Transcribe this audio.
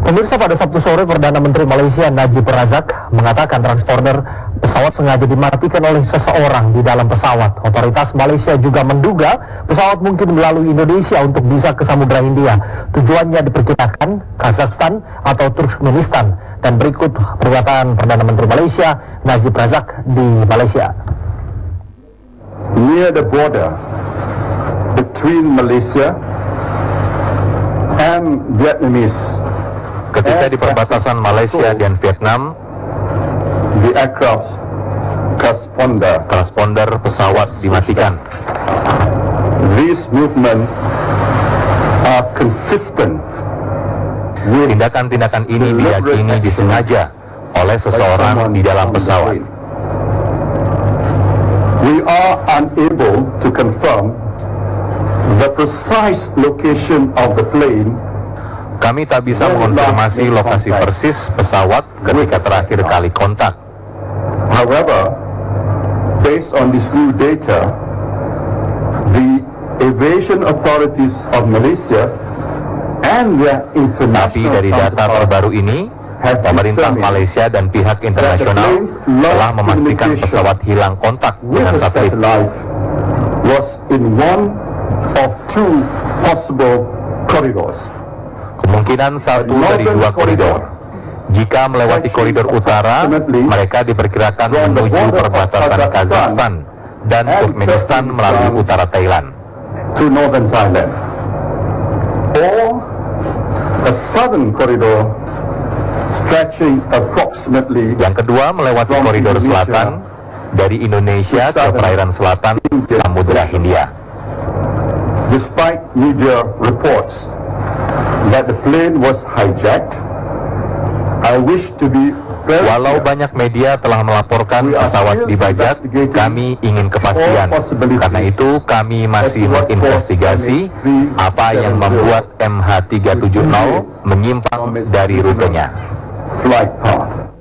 Pemirsa, pada Sabtu sore Perdana Menteri Malaysia Dibajak mengatakan transponder pesawat sengaja dimatikan oleh seseorang di dalam pesawat. Otoritas Malaysia juga menduga pesawat mungkin melalui Indonesia untuk bisa ke Samudra Hindia. Tujuannya diperkirakan Kazakhstan atau Turkmenistan. Dan berikut pernyataan Perdana Menteri Malaysia Dibajak di Malaysia. Near the border between Malaysia and Vietnamese. Ketika di perbatasan Malaysia dan Vietnam, the aircraft transponder pesawat dimatikan. These movements are consistent with Tindakan-tindakan ini diyakini disengaja oleh seseorang di dalam pesawat. We are unable to confirm the precise location of the plane. Kami tak bisa mengonfirmasi lokasi persis pesawat ketika terakhir kali kontak. However, based on this new data, the aviation authorities of Malaysia and their Tapi international dari data terbaru ini, pemerintah Malaysia dan pihak internasional telah memastikan pesawat hilang kontak dengan satelit. Was in one of two possible corridors. Kemungkinan satu dari dua koridor. Jika melewati koridor utara, mereka diperkirakan menuju perbatasan Kazakhstan dan Turkmenistan melalui utara Thailand. To northern Thailand. Or a southern corridor stretching approximately. Yang kedua, melewati koridor selatan dari Indonesia ke perairan selatan Samudra Hindia. Despite media reports that the plane was hijacked, I wish to be very Walau banyak media telah melaporkan pesawat dibajak, kami ingin kepastian. Karena itu kami masih menginvestigasi apa yang membuat MH370 menyimpang dari rutenya. flight path.